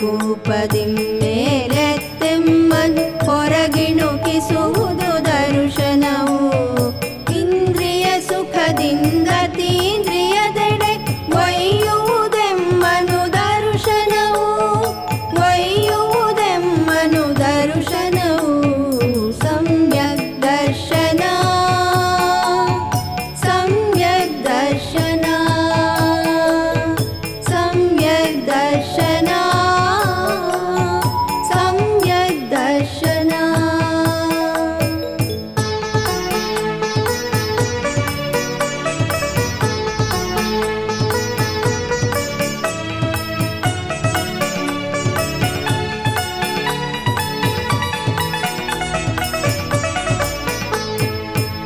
ಕೂಪದಿಂ ಮೇಲೆತ್ತೆಮ್ಮನು ಹೊರಗಿಣುಕಿಸುವುದು ದರ್ಶನವು. ಇಂದ್ರಿಯ ಸುಖದಿಂದ ತೀಂದ್ರಿಯದೆಡೆ ಒಯ್ಯುವುದೆಮ್ಮನು ದರ್ಶನವು. ಒಯ್ಯುವುದೆಮ್ಮನು ದರ್ಶನವು. ಸಮ್ಯಕ್ ದರ್ಶನ ಸಮ್ಯಕ್ ದರ್ಶನ ಸಮ್ಯಕ್ ದರ್ಶನ ಸಮ್ಯಕ್ ದರ್ಶನ.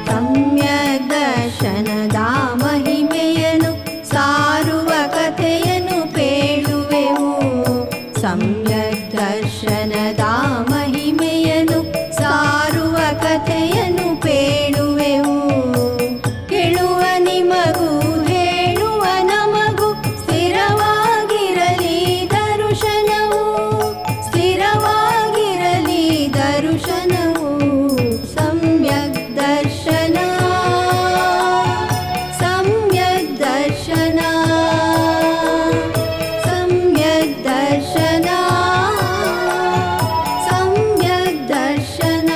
ಸಮ್ಯಕ್ ದರ್ಶನದ ಮಹಿಮೆಯನ್ನು ಸಾರುವ ಕಥೆಯನ್ನು ಪೇಳುವೆವು. ಸಮ್ಯಕ್ ದರ್ಶನದ ಮಹಿಮೆಯನ್ನು ಸಾರುವ ಕಥೆಯನ್ನು ಪೇಳುವೆವು. ಕೇಳುವ ನಿಮಗೂ ಹೇಳುವ ನಮಗೂ ಸ್ಥಿರವಾಗಿರಲಿ ದರ್ಶನವು. ಸ್ಥಿರವಾಗಿರಲಿ ದರ್ಶನವು. ಸಮ್ಯಕ್ ದರ್ಶನ ಸಮ್ಯಕ್ ದರ್ಶನ ಸಮ್ಯಕ್ ದರ್ಶನ ಸಮ್ಯಕ್ ದರ್ಶನ.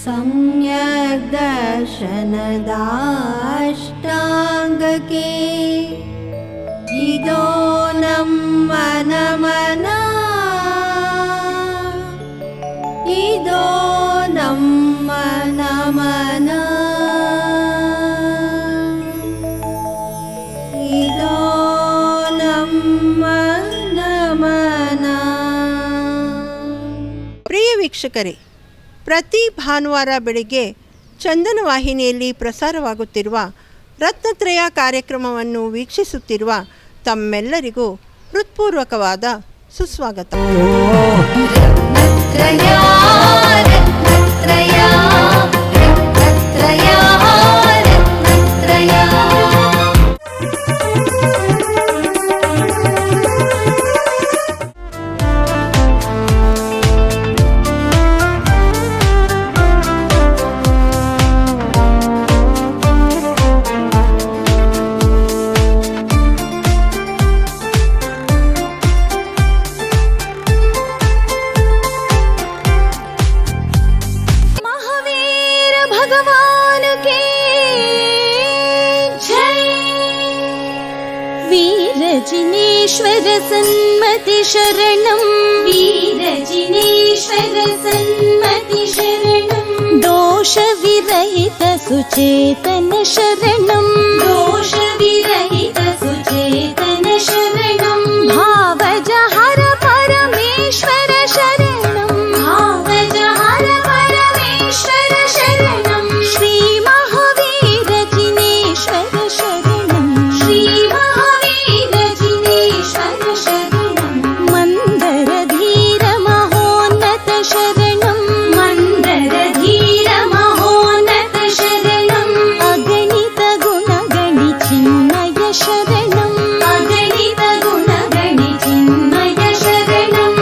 ಸಮ್ಯಕ್ ದರ್ಶನದ ಅಷ್ಟಾಂಗಕ್ಕೆ ಇದೋ ನಮ್ಮ ನಮನ. ಇದೋ ನಮ್ಮ ನಮನ. ಇದೋ ನಮ್ಮ ನಮನ. ಪ್ರಿಯ ವೀಕ್ಷಕರೇ, ಪ್ರತಿ ಭಾನುವಾರ ಬೆಳಿಗ್ಗೆ ಚಂದನ ವಾಹಿನಿಯಲ್ಲಿ ಪ್ರಸಾರವಾಗುತ್ತಿರುವ ರತ್ನತ್ರಯ ಕಾರ್ಯಕ್ರಮವನ್ನು ವೀಕ್ಷಿಸುತ್ತಿರುವ ತಮ್ಮೆಲ್ಲರಿಗೂ ಹೃತ್ಪೂರ್ವಕವಾದ ಸುಸ್ವಾಗತ. ರತ್ನತ್ರಯ ರತ್ನತ್ರಯ ರತ್ನತ್ರಯ ರತ್ನತ್ರಯ. महावीर भगवान के जय. वीर जिनेश्वर सन्मति शरणं. वीर जिनेश्वर सन्मति शरणं. दोष विरहित सुचेतन शरणं. दोष विरहित सुचेतन शरणं. भावजहर परमेश्वर शरणं. भावजहर परमेश्वर शरणं. श्री महावीर जिनेश्वर शरणं. श्री महावीर जिनेश्वर शरणं. मंदर धीर महोन्नत शरणं. मंदर धीर महोन्नत शरणं. अगणित गुणगणि चिन्मय शरणं. अगणित गुणगणि चिन्मय शरणं.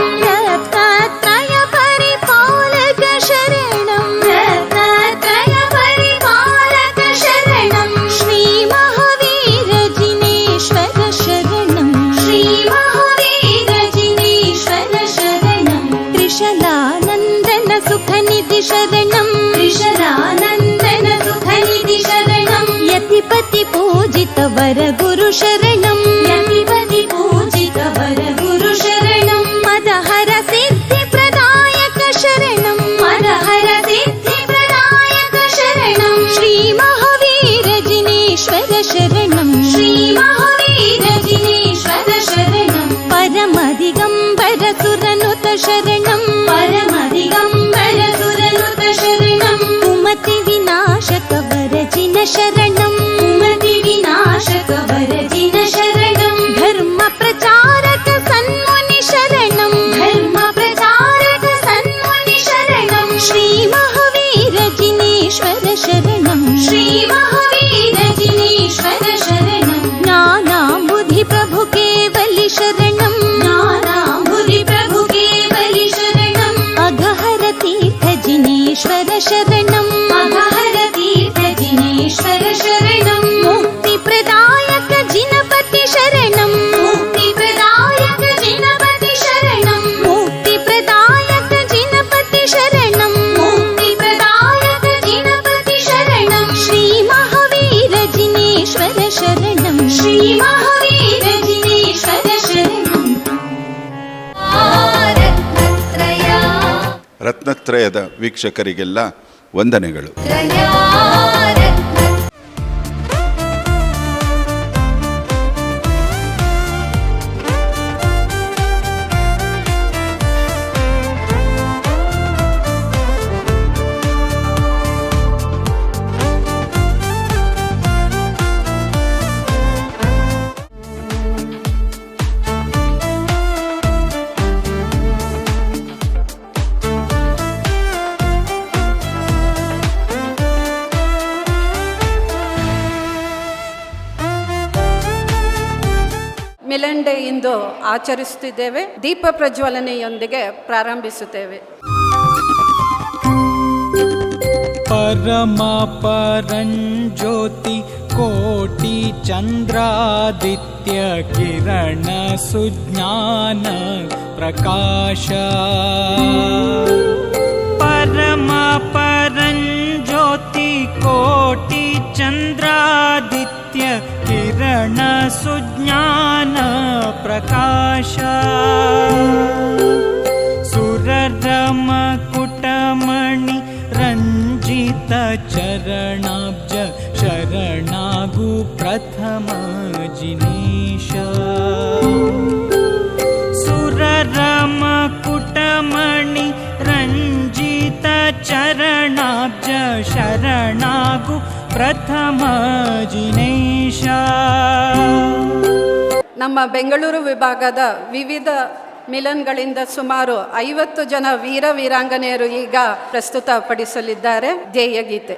रत्नत्रय परिपालक शरणं. रत्नत्रय परिपालक शरणं. श्री महावीर जिनेश्वर शरणं. श्री महावीर जिनेश्वर शरणं. त्रिशलानन्दन सुखनिधि शरणं. त्रिशलानन्दन सुखनिधि शरणं. यतिपति पूजित वर गुरु शरणं. यतिपति पूजित वर गुरु शरणं. मदहर सिद्धि प्रदायक शरणं. मदहर सिद्धि प्रदायक शरणं. श्री महावीर जिनेश्वर शरणं. श्री महावीर जिनेश्वर शरणं. परमदिगम्बर सुरनुत शरणं. परमदिगम्बर सुरनुत शरणं. कुमति विनाशक वरजिन शरणं. कुमति विनाशक वरजिन शरणं. धर्म प्रचारक सन्मुनि शरणं. धर्म प्रचारक सन्मुनि शरणं. श्री महावीर जिनेश्वर शरणं. श्री महावीर जिनेश्वर शरणं. ज्ञानाम्बुधि प्रभु केवलि ರತ್ನತ್ರಯದ ವೀಕ್ಷಕರಿಗೆಲ್ಲ ವಂದನೆಗಳು. ಮಿಲನ್ ಡೇ ಇಂದು ಆಚರಿಸುತ್ತಿದ್ದೇವೆ. ದೀಪ ಪ್ರಜ್ವಲನೆಯೊಂದಿಗೆ ಪ್ರಾರಂಭಿಸುತ್ತೇವೆ. ಪರಮ ಪರಂಜ್ಯೋತಿ ಕೋಟಿ ಚಂದ್ರಾದಿತ್ಯ ಕಿರಣ ಸುಜ್ಞಾನ ಪ್ರಕಾಶ. ಪರಮ ಪರಂಜ್ಯೋತಿ ಕೋಟಿ ಚಂದ್ರಾದಿತ್ಯ ಕಿರಣ ಸುಜ್ಞಾನ ಪ್ರಕಾಶ. ಸುರರಮ ಕುಟಮಣಿ ರಂಜಿತ ಚರಣಾಬ್ಜ ಶರಣಾಗು ಪ್ರಥಮ ಜಿನೇಶ. ಸುರರಮ ಕುಟಮಣಿ ರಂಜಿತ ಚರಣಾಬ್ಜ ಶರಣಾಗು ಪ್ರಥಮ ಜಿನೇಶ. ನಮ್ಮ ಬೆಂಗಳೂರು ವಿಭಾಗದ ವಿವಿಧ ಮಿಲನ್ಗಳಿಂದ ಸುಮಾರು 50 ಜನ ವೀರ ವೀರಾಂಗನೆಯರು ಈಗ ಪ್ರಸ್ತುತಪಡಿಸಲಿದ್ದಾರೆ ಧ್ಯೇಯ ಗೀತೆ.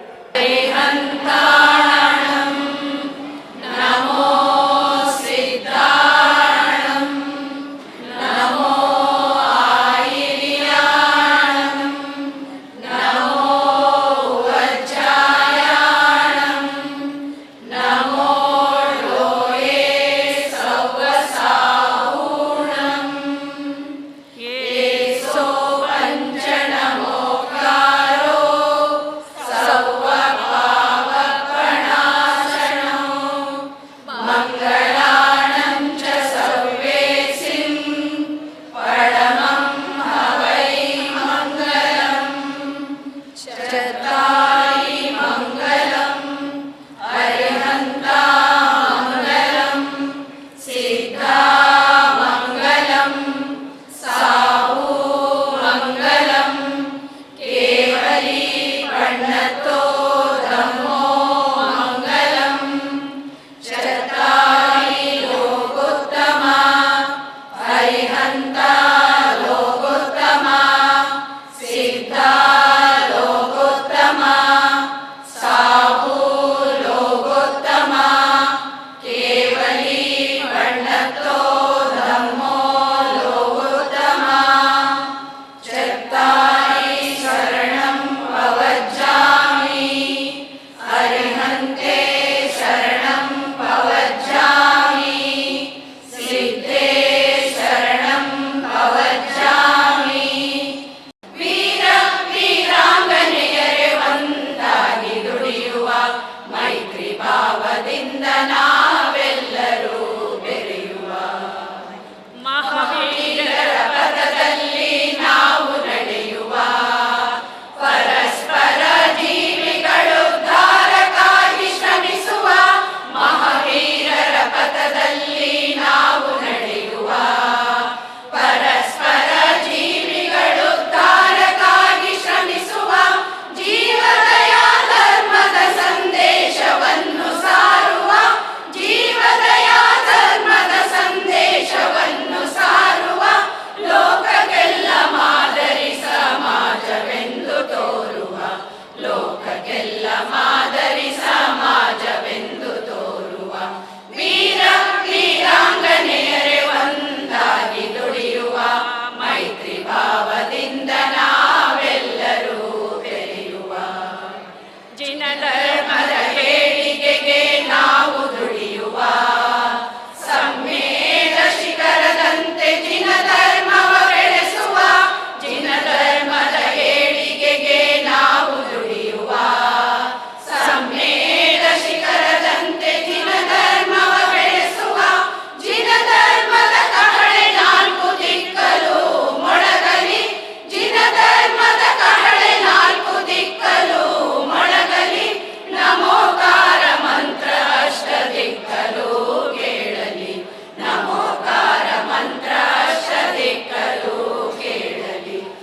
ಧರ್ಮದ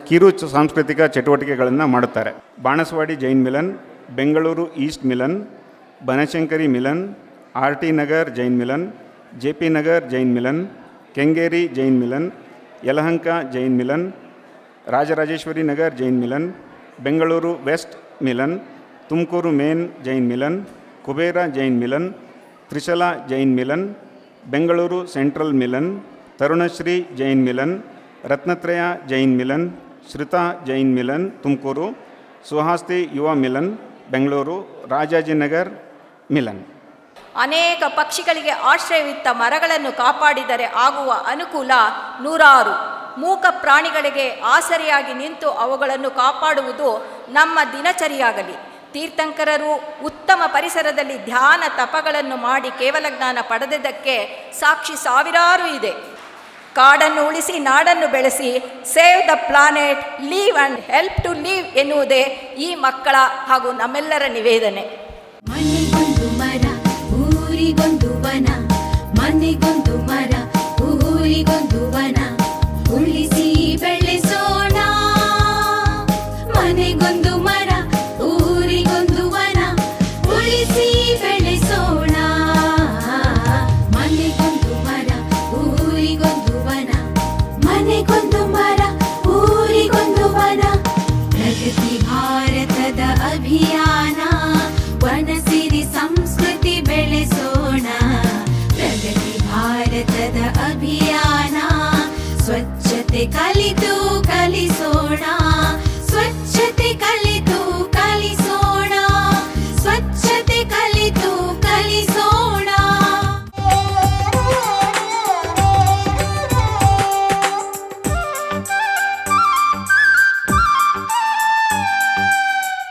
ಕಿರು ಸಾಂಸ್ಕೃತಿಕ ಚಟುವಟಿಕೆಗಳನ್ನು ಮಾಡುತ್ತಾರೆ. Banaswadi Jain Milan, Bengaluru east Milan, Banashankari Milan, RT Nagar Jain Milan, JP Nagar Jain Milan, Kengeri Jain Milan, Yelahanka Jain Milan, Rajarajeshwari Nagar Jain Milan, Bengaluru west Milan, Tumakuru main Jain Milan, Kubera Jain Milan, Trishala Jain Milan, Bengaluru central Milan, Tarunashree Jain Milan, Ratnatraya Jain Milan, Shruta Jain Milan Tumakuru, Suhasti Yuva Milan Bengaluru, Rajajinagar Milan. ಅನೇಕ ಪಕ್ಷಿಗಳಿಗೆ ಆಶ್ರಯವಿತ್ತ ಮರಗಳನ್ನು ಕಾಪಾಡಿದರೆ ಆಗುವ ಅನುಕೂಲ ನೂರಾರು. ಮೂಕ ಪ್ರಾಣಿಗಳಿಗೆ ಆಸರೆಯಾಗಿ ನಿಂತು ಅವುಗಳನ್ನು ಕಾಪಾಡುವುದು ನಮ್ಮ ದಿನಚರಿಯಾಗಲಿ. ತೀರ್ಥಂಕರರು ಉತ್ತಮ ಪರಿಸರದಲ್ಲಿ ಧ್ಯಾನ ತಪಗಳನ್ನು ಮಾಡಿ ಕೇವಲ ಜ್ಞಾನ ಪಡೆದದ್ದಕ್ಕೆ ಸಾಕ್ಷಿ ಸಾವಿರಾರು ಇದೆ. ಕಾಡನ್ನು ಉಳಿಸಿ ನಾಡನ್ನು ಬೆಳೆಸಿ, save the planet, live and help to live ಎನ್ನುವುದೇ ಈ ಮಕ್ಕಳ ಹಾಗೂ ನಮ್ಮೆಲ್ಲರ ನಿವೇದನೆ. ಮನೆಗೊಂದು ಮರ ಊರಿಗೊಂದು ವನ, ಮನೆಗೊಂದು ಮರ ಊರಿಗೊಂದು ವನ, ಉಳಿಸಿ ಬೆಳೆಸೋಣ. ಮನೆಗೊಂದು ಮರ ಊರಿಗೊಂದು ವನ, ಉಳಿಸಿ ಬೆಳೆಸೋಣ. ಮನೆಗೊಂದು ಮರ ಊರಿಗೊಂದು ವನ, ಮನೆಗೊಂದು ಮರ ಊರಿಗೊಂದು ವನ. ಪ್ರಗತಿ ಭಾರತದ ಅಭಿಯಾನ, ವನಸಿರಿ ಸಂಸ್ಕೃತಿ ಬೆಳೆಸೋಣ. ಪ್ರಗತಿ ಭಾರತದ ಅಭಿಯಾನ, ಸ್ವಚ್ಛತೆ ಕಲಿತು ಕಲಿಸೋಣ. ಸ್ವಚ್ಛತೆ ಕಲಿತು ಕಲಿಸೋಣ. ಸ್ವಚ್ಛತೆ ಕಲಿತು ಕಲಿಸೋಣ.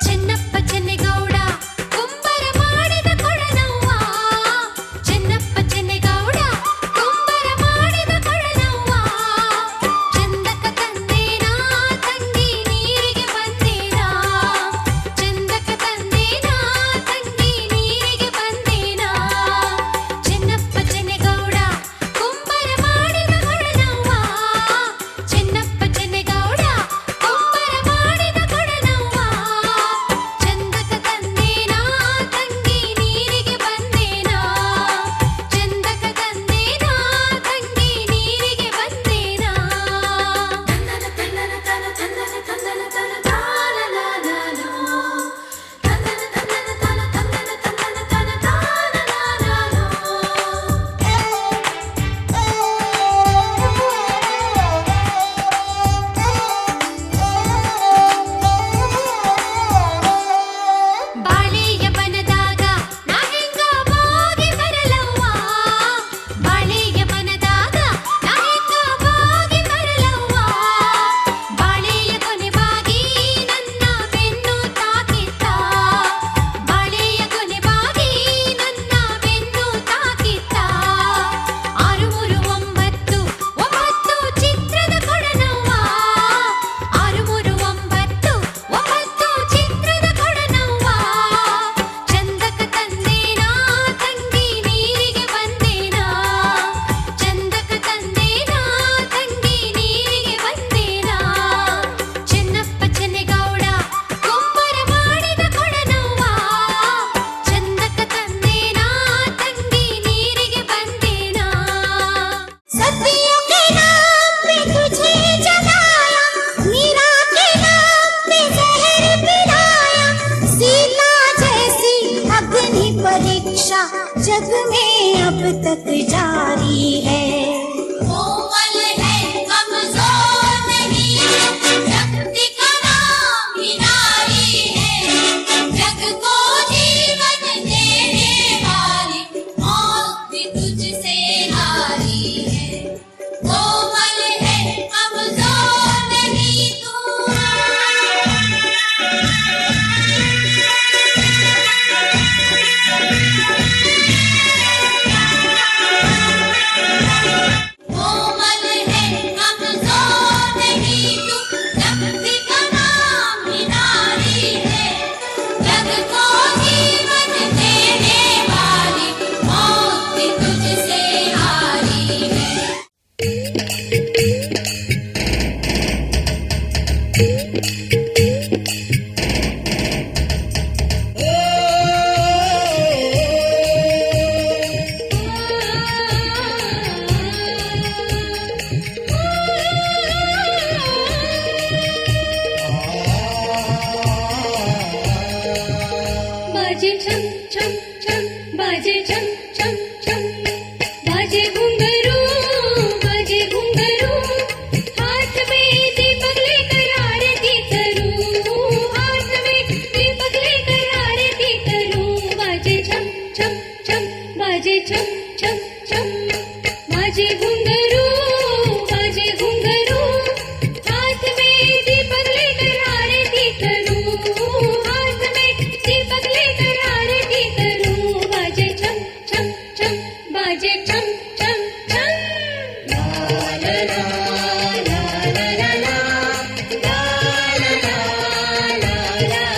ಚೆನ್ನಪ್ಪ ಚೆನ್ನೇಗೌಡ ಕುಂಬರ ಮಾಡಿದ ಕೊಳನವ್ವ, ಚೆನ್ನಪ್ಪ ಚೆನ್ನೇಗೌಡ ಕುಂಬರ ಮಾಡಿದ ಕೊಳನವ್ವ. ಚಂದಕ ತಂದೇನಾ ತಂಗಿ ನೀರಿಗೆ ಬಂದೇನಾ, ಚಂದಕ ತಂದೇನಾ ತಂಗಿ ನೀರಿಗೆ ಬಂದೇನಾ. ಚೆನ್ನಪ್ಪ ಚೆನ್ನೇಗೌಡ ಕುಂಬರ ಮಾಡಿದ ಕೊಳನವ್ವ, ಚೆನ್ನಪ್ಪ ಚೆನ್ನೇಗೌಡ ಕುಂಬರ ಮಾಡಿದ ಕೊಳನವ್ವ. ಚಂದಕ ತಂದೇನಾ ತಂಗಿ ನೀರಿಗೆ ಬಂದೇನಾ, ಚಂದಕ ತಂದೇನಾ ತಂಗಿ ನೀರಿಗೆ ಬಂದೇನಾ. ತಂದನ ತಂದನ ತನ ತಂದನ ತಂದನ ತನ ತಾನನಾನಾನೋ, ತಂದನ ತಂದನ ತನ ತಂದನ ತಂದನ ತನ ತಾನನಾನಾನೋ. ಬಾಳೆಯ ಬನದಾಗ ನಾ ಹೆಂಗ ಹೋಗಿ ಬರಲವ್ವ, ಬಾಳೆಯ ಬನದಾಗ ನಾ ಹೆಂಗ ಹೋಗಿ ಬರಲವ್ವ. ಬಾಳೆಯ ಕೊನೆ ಬಾಗಿ ನನ್ನ ಬೆನ್ನು ತಾಕಿತ್ತ, ಬಾಳೆಯ ಕೊನೆ ಬಾಗಿ ನನ್ನ ಬೆನ್ನು ತಾಕಿತ್ತ. 639 ಚಿತ್ರದ ಕೊಡನವ್ವ, 639 ಚಿತ್ರದ ಕೊಡನವ್ವ. ಚಂದಕ ತಂದೇನಾ ತಂಗಿ ನೀರಿಗೆ ಬಂದೇನಾ, ಚಂದಕ ತಂದೇನಾ ತಂಗಿ ನೀರಿಗೆ ಬಂದೇನಾ. ಚೆನ್ನಪ್ಪ ಚೆನ್ನೇಗೌಡ ಕುಂಬರ ಮಾಡಿದ ಕೊಡನವ್ವ, ಚಂದಕ ತಂದೇನಾ ತಂಗಿ ನೀರಿಗೆ ಬಂದೇನಾ. सदियों के नाम पे तुझे जगाया, मीरा के नाम पे जहर पिलाया. सीता जैसी अग्नि परीक्षा जग में अब तक जारी है. कोमल है कमजोर नहीं, शक्ति का नाम ही नारी है. जग को जीवन देने वाली मौत भी तुझसे हारी है. कोमल है कमजोर नहीं तू. बाजे छम छम छम बाजे छम छम छम बाजे घुंघरू हाथ में दीपक लेकर आरती करूं हाथ में दीपक लेकर आरती करूं बाजे छम छम छम बाजे छम छम छम बाजे घुंघरू हाथ में दीपक लेकर आरती करूं हाथ में दीपक लेकर आरती करूं बाजे छम छम छम बाजे छम छम छम ला ला ला ला ला ला ला ला ला ला ला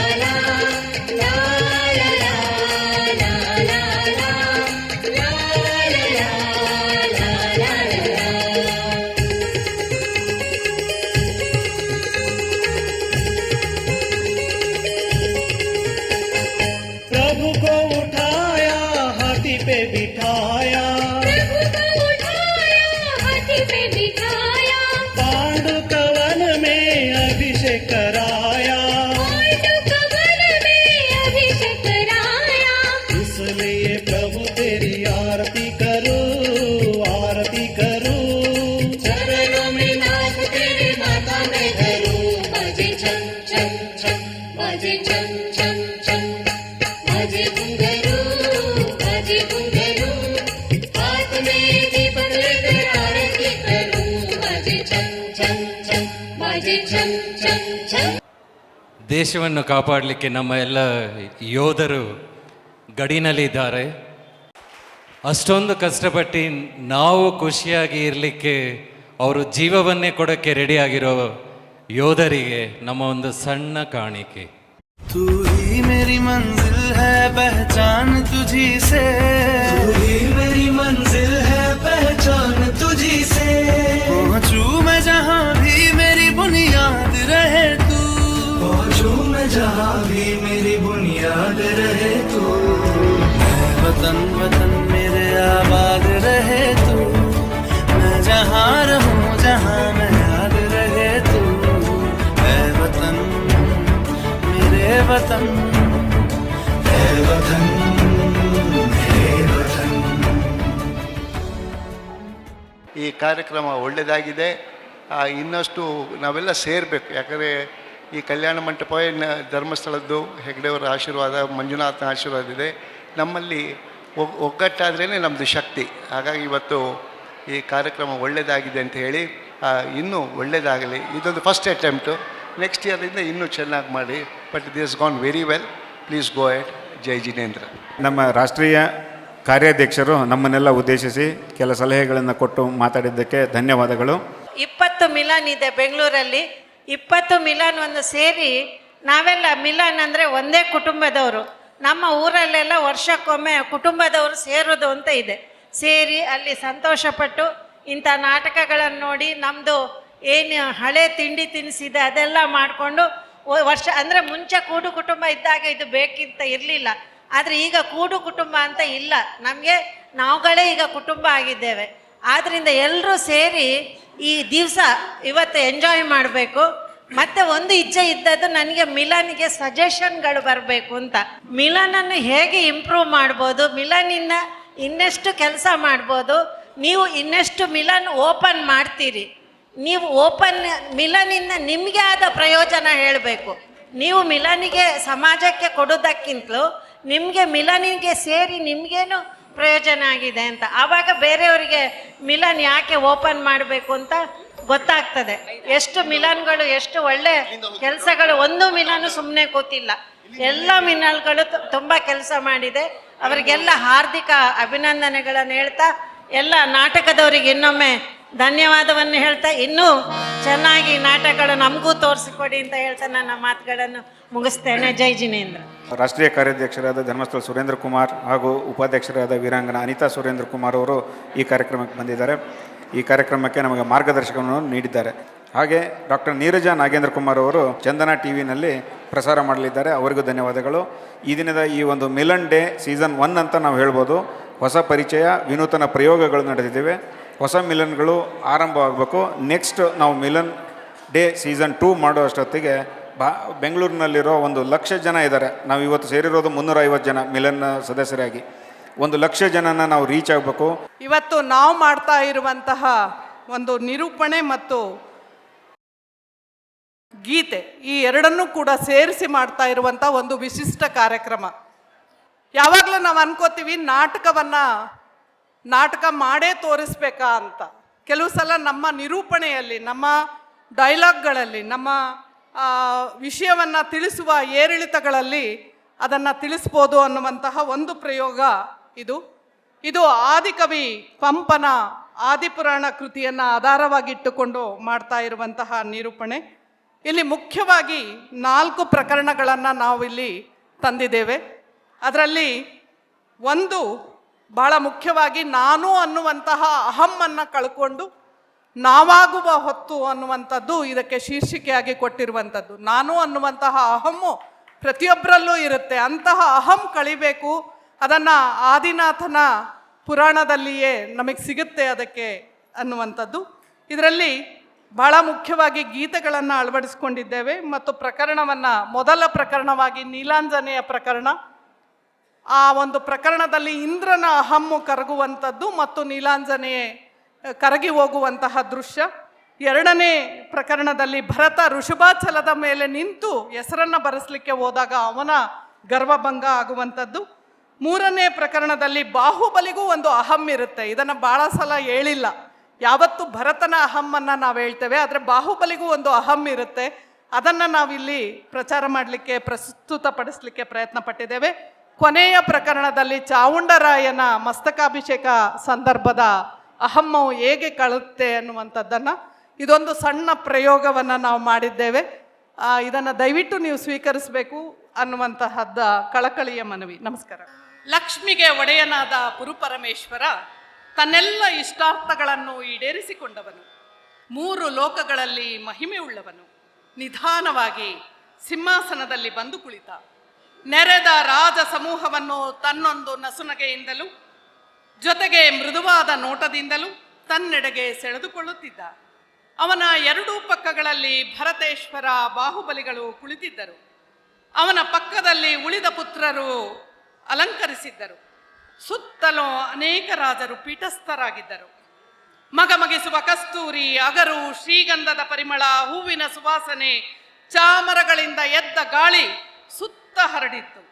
ला ला ला प्रभु को उठाया हाथी पे बिठाया पांडु कवन में अभिषेक कराया इसलिए प्रभु तेरी आरती करूं चरणों में नाच तेरे माथा में धरूं बाजे छम छम छम बाजे छम छम छम बाजे घुंघरू हाथ में दीपक लेकर आरती करूं बाजे छम छम छम बाजे छम छम छम ದೇಶವನ್ನು ಕಾಪಾಡಲಿಕ್ಕೆ ನಮ್ಮ ಎಲ್ಲ ಯೋಧರು ಗಡಿನಲ್ಲಿದ್ದಾರೆ. ಅಷ್ಟೊಂದು ಕಷ್ಟಪಟ್ಟು ನಾವು ಖುಷಿಯಾಗಿ ಇರಲಿಕ್ಕೆ ಅವರು ಜೀವವನ್ನೇ ಕೊಡೋಕ್ಕೆ ರೆಡಿಯಾಗಿರೋ ಯೋಧರಿಗೆ ನಮ್ಮ ಒಂದು ಸಣ್ಣ ಕಾಣಿಕೆ. तू ही मेरी मंजिल है पहचान तुझी से तू ही मेरी मंजिल है पहचान तुझी से पहुंचू मैं जहां भी मेरी बुनियाद रहे तू पहुंचू मैं जहां भी मेरी बुनियाद रहे तू वतन वतन मेरे आबाद रहे तू मैं जहां रहूं जहां मैं याद रहे तू ऐ वतन मेरे वतन ऐ वतन मेरे वतन. ಈ ಕಾರ್ಯಕ್ರಮ ಒಳ್ಳೆಯದಾಗಿದೆ. ಇನ್ನಷ್ಟು ನಾವೆಲ್ಲ ಸೇರಬೇಕು. ಯಾಕಂದರೆ ಈ ಕಲ್ಯಾಣ ಮಂಟಪ ಧರ್ಮಸ್ಥಳದ್ದು ಹೆಗ್ಡೆಯವರ ಆಶೀರ್ವಾದ, ಮಂಜುನಾಥನ ಆಶೀರ್ವಾದ ಇದೆ. ನಮ್ಮಲ್ಲಿ ಒಗ್ಗಟ್ಟಾದ್ರೇ ನಮ್ಮದು ಶಕ್ತಿ. ಹಾಗಾಗಿ ಇವತ್ತು ಈ ಕಾರ್ಯಕ್ರಮ ಒಳ್ಳೆಯದಾಗಿದೆ ಅಂತ ಹೇಳಿ ಇನ್ನೂ ಒಳ್ಳೆಯದಾಗಲಿ. ಇದೊಂದು ಫಸ್ಟ್ ಅಟೆಂಪ್ಟು. ನೆಕ್ಸ್ಟ್ ಇಯರಿಂದ ಇನ್ನೂ ಚೆನ್ನಾಗಿ ಮಾಡಿ. But this gone very well. Please go at. ಜೈ ಜಿನೇಂದ್ರ. ನಮ್ಮ ರಾಷ್ಟ್ರೀಯ ಕಾರ್ಯಾಧ್ಯಕ್ಷರು ನಮ್ಮನ್ನೆಲ್ಲ ಉದ್ದೇಶಿಸಿ ಕೆಲ ಸಲಹೆಗಳನ್ನು ಕೊಟ್ಟು ಮಾತಾಡಿದ್ದಕ್ಕೆ ಧನ್ಯವಾದಗಳು. 20 ಮಿಲನ್ ಇದೆ ಬೆಂಗಳೂರಲ್ಲಿ. 20 ಮಿಲನ್ ಒಂದು ಸೇರಿ ನಾವೆಲ್ಲ ಮಿಲನ್ ಅಂದರೆ ಒಂದೇ ಕುಟುಂಬದವರು. ನಮ್ಮ ಊರಲ್ಲೆಲ್ಲ ವರ್ಷಕ್ಕೊಮ್ಮೆ ಕುಟುಂಬದವರು ಸೇರೋದು ಅಂತ ಇದೆ. ಸೇರಿ ಅಲ್ಲಿ ಸಂತೋಷಪಟ್ಟು ಇಂಥ ನಾಟಕಗಳನ್ನು ನೋಡಿ ನಮ್ಮದು ಏನು ಹಳೆ ತಿಂಡಿ ತಿನಿಸಿದೆ ಅದೆಲ್ಲ ಮಾಡಿಕೊಂಡು ವರ್ಷ ಅಂದರೆ ಮುಂಚೆ ಕೂಡು ಕುಟುಂಬ ಇದ್ದಾಗ ಇದು ಬೇಕಿಂತ ಇರಲಿಲ್ಲ. ಆದರೆ ಈಗ ಕೂಡು ಕುಟುಂಬ ಅಂತ ಇಲ್ಲ, ನಮಗೆ ನಾವುಗಳೇ ಈಗ ಕುಟುಂಬ ಆಗಿದ್ದೇವೆ. ಆದ್ದರಿಂದ ಎಲ್ಲರೂ ಸೇರಿ ಈ ದಿವಸ ಇವತ್ತು ಎಂಜಾಯ್ ಮಾಡಬೇಕು. ಮತ್ತು ಒಂದು ಇಚ್ಛೆ ಇದ್ದದ್ದು ನನಗೆ ಮಿಲನ್ಗೆ ಸಜೆಷನ್ಗಳು ಬರಬೇಕು ಅಂತ. ಮಿಲನನ್ನು ಹೇಗೆ ಇಂಪ್ರೂವ್ ಮಾಡ್ಬೋದು, ಮಿಲನಿಂದ ಇನ್ನೆಷ್ಟು ಕೆಲಸ ಮಾಡ್ಬೋದು, ನೀವು ಇನ್ನೆಷ್ಟು ಮಿಲನ್ ಓಪನ್ ಮಾಡ್ತೀರಿ, ನೀವು ಓಪನ್ ಮಿಲನಿಂದ ನಿಮಗೆ ಆದ ಪ್ರಯೋಜನ ಹೇಳಬೇಕು. ನೀವು ಮಿಲನಿಗೆ ಸಮಾಜಕ್ಕೆ ಕೊಡೋದಕ್ಕಿಂತಲೂ ನಿಮಗೆ ಮಿಲನಿಗೆ ಸೇರಿ ನಿಮಗೇನು ಪ್ರಯೋಜನ ಆಗಿದೆ ಅಂತ ಆವಾಗ ಬೇರೆಯವರಿಗೆ ಮಿಲನ್ ಯಾಕೆ ಓಪನ್ ಮಾಡಬೇಕು ಅಂತ ಗೊತ್ತಾಗ್ತದೆ. ಎಷ್ಟು ಮಿಲನ್ಗಳು, ಎಷ್ಟು ಒಳ್ಳೆ ಕೆಲಸಗಳು. ಒಂದು ಮಿಲನ್ ಸುಮ್ಮನೆ ಕೂತಿಲ್ಲ, ಎಲ್ಲ ಮಿಲನ್ಗಳು ತುಂಬ ಕೆಲಸ ಮಾಡಿದೆ. ಅವರಿಗೆಲ್ಲ ಹಾರ್ದಿಕ ಅಭಿನಂದನೆಗಳನ್ನು ಹೇಳ್ತಾ, ಎಲ್ಲ ನಾಟಕದವರಿಗೆ ಇನ್ನೊಮ್ಮೆ ಧನ್ಯವಾದವನ್ನು ಹೇಳ್ತಾ, ಇನ್ನೂ ಚೆನ್ನಾಗಿ ನಾಟಕಗಳು ನಮಗೂ ತೋರಿಸಿಕೊಡಿ ಅಂತ ಹೇಳ್ತಾ ನನ್ನ ಮಾತುಗಳನ್ನು ಮುಗಿಸ್ತೇನೆ. ಜೈ ಜಿನೇಂದ್ರ. ರಾಷ್ಟ್ರೀಯ ಕಾರ್ಯಾಧ್ಯಕ್ಷರಾದ ಧರ್ಮಸ್ಥಳ ಸುರೇಂದ್ರ ಕುಮಾರ್ ಹಾಗೂ ಉಪಾಧ್ಯಕ್ಷರಾದ ವೀರಾಂಗನ ಅನಿತಾ ಸುರೇಂದ್ರ ಕುಮಾರ್ ಅವರು ಈ ಕಾರ್ಯಕ್ರಮಕ್ಕೆ ಬಂದಿದ್ದಾರೆ. ಈ ಕಾರ್ಯಕ್ರಮಕ್ಕೆ ನಮಗೆ ಮಾರ್ಗದರ್ಶಕವನ್ನು ನೀಡಿದ್ದಾರೆ. ಹಾಗೆ ಡಾಕ್ಟರ್ ನೀರಜಾ ನಾಗೇಂದ್ರ ಕುಮಾರ್ ಅವರು ಚಂದನ ಟಿ ವಿನಲ್ಲಿ ಪ್ರಸಾರ ಮಾಡಲಿದ್ದಾರೆ. ಅವರಿಗೂ ಧನ್ಯವಾದಗಳು. ಈ ದಿನದ ಈ ಒಂದು ಮಿಲನ್ ಡೇ ಸೀಸನ್ 1 ಅಂತ ನಾವು ಹೇಳ್ಬೋದು. ಹೊಸ ಪರಿಚಯ, ವಿನೂತನ ಪ್ರಯೋಗಗಳು ನಡೆದಿದ್ದೇವೆ. ಹೊಸ ಮಿಲನ್ಗಳು ಆರಂಭವಾಗಬೇಕು. ನೆಕ್ಸ್ಟ್ ನಾವು ಮಿಲನ್ ಡೇ ಸೀಸನ್ 2 ಮಾಡೋ ಅಷ್ಟೊತ್ತಿಗೆ ಬೆಂಗಳೂರಿನಲ್ಲಿರೋ 1,00,000 ಜನ ಇದ್ದಾರೆ. ನಾವು ಇವತ್ತು ಸೇರಿರೋದು 350 ಜನ ಮಿಲನ್ ಸದಸ್ಯರಾಗಿ. 1,00,000 ಜನನ ನಾವು ರೀಚ್ ಆಗಬೇಕು. ಇವತ್ತು ನಾವು ಮಾಡ್ತಾ ಇರುವಂತಹ ಒಂದು ನಿರೂಪಣೆ ಮತ್ತು ಗೀತೆ, ಈ ಎರಡನ್ನೂ ಕೂಡ ಸೇರಿಸಿ ಮಾಡ್ತಾ ಇರುವಂಥ ಒಂದು ವಿಶಿಷ್ಟ ಕಾರ್ಯಕ್ರಮ. ಯಾವಾಗಲೂ ನಾವು ಅನ್ಕೋತೀವಿ ನಾಟಕ ಮಾಡೇ ತೋರಿಸ್ಬೇಕಾ ಅಂತ. ಕೆಲವು ಸಲ ನಮ್ಮ ನಿರೂಪಣೆಯಲ್ಲಿ, ನಮ್ಮ ಡೈಲಾಗ್ಗಳಲ್ಲಿ, ನಮ್ಮ ವಿಷಯವನ್ನು ತಿಳಿಸುವ ಏರಿಳಿತಗಳಲ್ಲಿ ಅದನ್ನು ತಿಳಿಸ್ಬೋದು ಅನ್ನುವಂತಹ ಒಂದು ಪ್ರಯೋಗ ಇದು ಆದಿಕವಿ ಪಂಪನ ಆದಿಪುರಾಣ ಕೃತಿಯನ್ನು ಆಧಾರವಾಗಿಟ್ಟುಕೊಂಡು ಮಾಡ್ತಾ ಇರುವಂತಹ ನಿರೂಪಣೆ. ಇಲ್ಲಿ ಮುಖ್ಯವಾಗಿ 4 ಪ್ರಕರಣಗಳನ್ನು ನಾವು ಇಲ್ಲಿ ತಂದಿದ್ದೇವೆ. ಅದರಲ್ಲಿ ಒಂದು ಬಹಳ ಮುಖ್ಯವಾಗಿ ನಾನು ಅನ್ನುವಂತಹ ಅಹಮ್ಮನ್ನು ಕಳ್ಕೊಂಡು ನಾವಾಗುವ ಹೊತ್ತು ಅನ್ನುವಂಥದ್ದು ಇದಕ್ಕೆ ಶೀರ್ಷಿಕೆಯಾಗಿ ಕೊಟ್ಟಿರುವಂಥದ್ದು. ನಾನು ಅನ್ನುವಂತಹ ಅಹಮ್ಮು ಪ್ರತಿಯೊಬ್ಬರಲ್ಲೂ ಇರುತ್ತೆ. ಅಂತಹ ಅಹಂ ಕಳಿಬೇಕು, ಅದನ್ನು ಆದಿನಾಥನ ಪುರಾಣದಲ್ಲಿಯೇ ನಮಗೆ ಸಿಗುತ್ತೆ ಅದಕ್ಕೆ ಅನ್ನುವಂಥದ್ದು. ಇದರಲ್ಲಿ ಬಹಳ ಮುಖ್ಯವಾಗಿ ಗೀತೆಗಳನ್ನು ಅಳವಡಿಸ್ಕೊಂಡಿದ್ದೇವೆ ಮತ್ತು ಪ್ರಕರಣವನ್ನು ಮೊದಲ ಪ್ರಕರಣವಾಗಿ ನೀಲಾಂಜನೆಯ ಪ್ರಕರಣ. ಆ ಒಂದು ಪ್ರಕರಣದಲ್ಲಿ ಇಂದ್ರನ ಅಹಮ್ಮು ಕರಗುವಂಥದ್ದು ಮತ್ತು ನೀಲಾಂಜನೆಯೇ ಕರಗಿ ಹೋಗುವಂತಹ ದೃಶ್ಯ. 2ನೇ ಪ್ರಕರಣದಲ್ಲಿ ಭರತ ಋಷಭಾಚಲದ ಮೇಲೆ ನಿಂತು ಹೆಸರನ್ನು ಬರೆಸಲಿಕ್ಕೆ ಹೋದಾಗ ಅವನ ಗರ್ವಭಂಗ ಆಗುವಂಥದ್ದು. 3ನೇ ಪ್ರಕರಣದಲ್ಲಿ ಬಾಹುಬಲಿಗೂ ಒಂದು ಅಹಂ ಇರುತ್ತೆ. ಇದನ್ನು ಭಾಳ ಸಲ ಹೇಳಿಲ್ಲ. ಯಾವತ್ತು ಭರತನ ಅಹಮ್ಮನ್ನು ನಾವು ಹೇಳ್ತೇವೆ, ಆದರೆ ಬಾಹುಬಲಿಗೂ ಒಂದು ಅಹಂ ಇರುತ್ತೆ. ಅದನ್ನು ನಾವಿಲ್ಲಿ ಪ್ರಚಾರ ಮಾಡಲಿಕ್ಕೆ, ಪ್ರಸ್ತುತಪಡಿಸಲಿಕ್ಕೆ ಪ್ರಯತ್ನ ಪಟ್ಟಿದ್ದೇವೆ. ಕೊನೆಯ ಪ್ರಕರಣದಲ್ಲಿ ಚಾವುಂಡರಾಯನ ಮಸ್ತಕಾಭಿಷೇಕ ಸಂದರ್ಭದ ಅಹಮ್ಮವು ಹೇಗೆ ಕಳುತ್ತೆ ಅನ್ನುವಂಥದ್ದನ್ನು, ಇದೊಂದು ಸಣ್ಣ ಪ್ರಯೋಗವನ್ನು ನಾವು ಮಾಡಿದ್ದೇವೆ. ಇದನ್ನು ದಯವಿಟ್ಟು ನೀವು ಸ್ವೀಕರಿಸಬೇಕು ಅನ್ನುವಂತಹದ್ದ ಕಳಕಳಿಯ ಮನವಿ. ನಮಸ್ಕಾರ. ಲಕ್ಷ್ಮಿಗೆ ಒಡೆಯನಾದ ಪುರುಪರಮೇಶ್ವರ ತನ್ನೆಲ್ಲ ಇಷ್ಟಾರ್ಥಗಳನ್ನು ಈಡೇರಿಸಿಕೊಂಡವನು. 3 ಲೋಕಗಳಲ್ಲಿ ಮಹಿಮೆ ಉಳ್ಳವನು. ನಿಧಾನವಾಗಿ ಸಿಂಹಾಸನದಲ್ಲಿ ಬಂದು ಕುಳಿತ. ನೆರೆದ ರಾಜ ಸಮೂಹವನ್ನು ತನ್ನೊಂದು ನಸುನಗೆಯಿಂದಲೂ ಜೊತೆಗೆ ಮೃದುವಾದ ನೋಟದಿಂದಲೂ ತನ್ನೆಡೆಗೆ ಸೆಳೆದುಕೊಳ್ಳುತ್ತಿದ್ದ. ಅವನ 2 ಪಕ್ಕಗಳಲ್ಲಿ ಭರತೇಶ್ವರ ಬಾಹುಬಲಿಗಳು ಕುಳಿತಿದ್ದರು. ಅವನ ಪಕ್ಕದಲ್ಲಿ ಉಳಿದ ಪುತ್ರರು ಅಲಂಕರಿಸಿದ್ದರು. ಸುತ್ತಲೂ ಅನೇಕ ರಾಜರು ಪೀಠಸ್ಥರಾಗಿದ್ದರು. ಮಗಮಗಿಸುವ ಕಸ್ತೂರಿ, ಅಗರು, ಶ್ರೀಗಂಧದ ಪರಿಮಳ, ಹೂವಿನ ಸುವಾಸನೆ, ಚಾಮರಗಳಿಂದ ಎದ್ದ ಗಾಳಿ ಸುತ್ತ ಹರಡಿತ್ತು.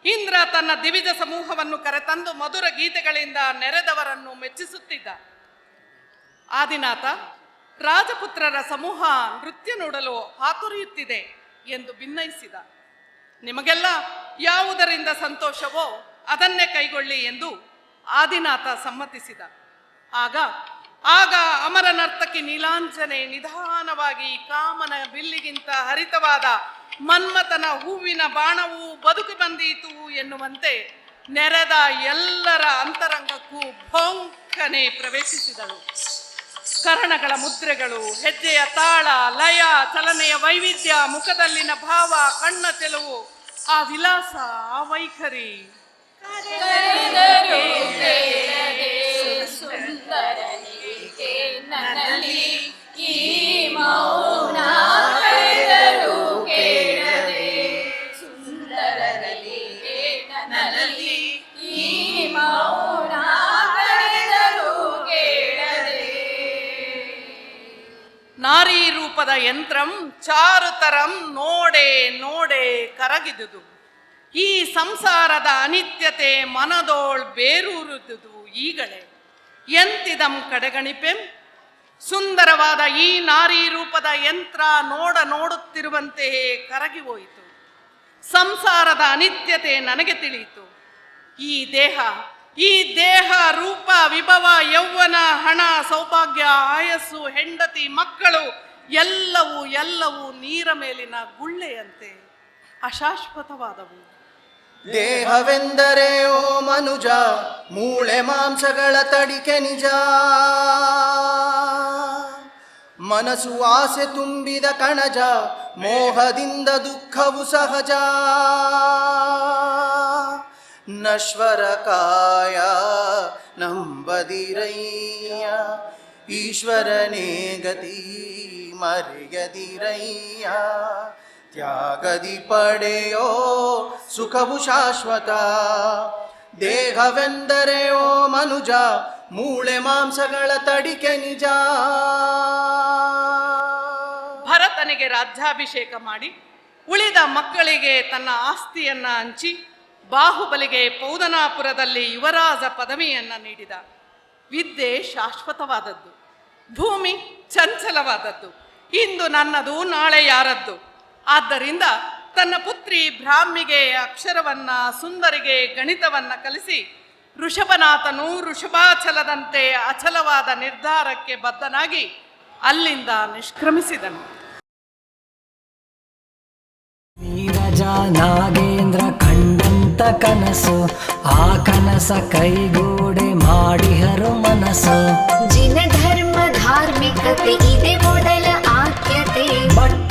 ಇಂದ್ರ ತನ್ನ ದಿವಿಜ ಸಮೂಹವನ್ನು ಕರೆತಂದು ಮಧುರ ಗೀತೆಗಳಿಂದ ನೆರೆದವರನ್ನು ಮೆಚ್ಚಿಸುತ್ತಿದ್ದ. ಆದಿನಾಥ ರಾಜಪುತ್ರರ ಸಮೂಹ ನೃತ್ಯ ನೋಡಲು ಹಾತೊರೆಯುತ್ತಿದೆ ಎಂದು ಭಿನ್ನಯಿಸಿದ. ನಿಮಗೆಲ್ಲ ಯಾವುದರಿಂದ ಸಂತೋಷವೋ ಅದನ್ನೇ ಕೈಗೊಳ್ಳಿ ಎಂದು ಆದಿನಾಥ ಸಮ್ಮತಿಸಿದ. ಆಗ ಅಮರ ನರ್ತಕಿ ನೀಲಾಂಜನೆ ನಿಧಾನವಾಗಿ ಕಾಮನ ಬಿಲ್ಲಿಗಿಂತ ಹರಿತವಾದ ಮನ್ಮಥನ ಹೂವಿನ ಬಾಣವು ಬದುಕು ಬಂದೀತು ಎನ್ನುವಂತೆ ನೆರೆದ ಎಲ್ಲರ ಅಂತರಂಗಕ್ಕೂ ಭೋಂಕನೆ ಪ್ರವೇಶಿಸಿದಳು. ಕರಣಗಳ ಮುದ್ರೆಗಳು, ಹೆಜ್ಜೆಯ ತಾಳ, ಲಯ, ಚಲನೆಯ ವೈವಿಧ್ಯ, ಮುಖದಲ್ಲಿನ ಭಾವ, ಕಣ್ಣ ಚೆಲುವು, ಆ ವಿಲಾಸ, ಆ ವೈಖರಿ ನಾರಿ ರೂಪದ ಯಂತ್ರಂ ಚಾರುತರಂ ನೋಡೆ ನೋಡೆ ಕರಗಿದುದು. ಈ ಸಂಸಾರದ ಅನಿತ್ಯತೆ ಮನದೋಳ್ ಬೇರೂರುದುದು ಈಗಲೇ ಎಂತಿದಂ ಕಡೆಗಣಿಪೆಂ. ಸುಂದರವಾದ ಈ ನಾರಿ ರೂಪದ ಯಂತ್ರ ನೋಡುತ್ತಿರುವಂತೆಯೇ ಕರಗಿ ಹೋಯಿತು. ಸಂಸಾರದ ಅನಿತ್ಯತೆ ನನಗೆ ತಿಳಿಯಿತು. ಈ ದೇಹ ರೂಪ, ವಿಭವ, ಯೌವನ, ಹಣ, ಸೌಭಾಗ್ಯ, ಆಯಸ್ಸು, ಹೆಂಡತಿ, ಮಕ್ಕಳು ಎಲ್ಲವೂ ನೀರ ಮೇಲಿನ ಗುಳ್ಳೆಯಂತೆ ಅಶಾಶ್ವತವಾದವು. ದೇಹವೆಂದರೆ ಓ ಮನುಜ ಮೂಳೆ ಮಾಂಸಗಳ ತಡಿಕೆ ನಿಜ. ಮನಸ್ಸು ಆಸೆ ತುಂಬಿದ ಕಣಜ, ಮೋಹದಿಂದ ದುಃಖವು ಸಹಜ. ನಶ್ವರ ಕಾಯ ನಂಬದಿರಯ್ಯ, ಈಶ್ವರನೇ ಗತಿ ಮರೆಯದಿರಯ್ಯ. ತ್ಯಾಗದಿ ಪಡೆಯೋ ಸುಖವು ಶಾಶ್ವತ. ದೇಹವೆಂದರೆ ಓ ಮನುಜ ಮೂಳೆ ಮಾಂಸಗಳ ತಡಿಕೆ ನಿಜ. ಭರತನಿಗೆ ರಾಜ್ಯಾಭಿಷೇಕ ಮಾಡಿ ಉಳಿದ ಮಕ್ಕಳಿಗೆ ತನ್ನ ಆಸ್ತಿಯನ್ನ ಹಂಚಿ ಬಾಹುಬಲಿಗೆ ಪೌದನಾಪುರದಲ್ಲಿ ಯುವರಾಜ ಪದವಿಯನ್ನು ನೀಡಿದ. ವಿದ್ಯೆ ಶಾಶ್ವತವಾದದ್ದು, ಭೂಮಿ ಚಂಚಲವಾದದ್ದು, ಇಂದು ನನ್ನದು ನಾಳೆ ಯಾರದ್ದು. ಆದ್ದರಿಂದ ತನ್ನ ಪುತ್ರಿ ಬ್ರಾಹ್ಮಿಗೆ ಅಕ್ಷರವನ್ನ, ಸುಂದರಿಗೆ ಗಣಿತವನ್ನ ಕಲಿಸಿ ಋಷಭನಾಥನು ಋಷಭಾಚಲದಂತೆ ಅಚಲವಾದ ನಿರ್ಧಾರಕ್ಕೆ ಬದ್ಧನಾಗಿ ಅಲ್ಲಿಂದ ನಿಷ್ಕ್ರಮಿಸಿದನು. ನೀರಜ ನಾಗೇಂದ್ರ ಕಂಡಂತ ಕನಸು, ಆ ಕನಸ ಕೈಗೂಡೆ ಮಾಡಿಹರು ಮನಸ್ಸು. ಜಿನ ಧರ್ಮ ಧಾರ್ಮಿಕತೆ ಇದೆ ಮೊದಲ ಆದ್ಯತೆ. ಬಟ್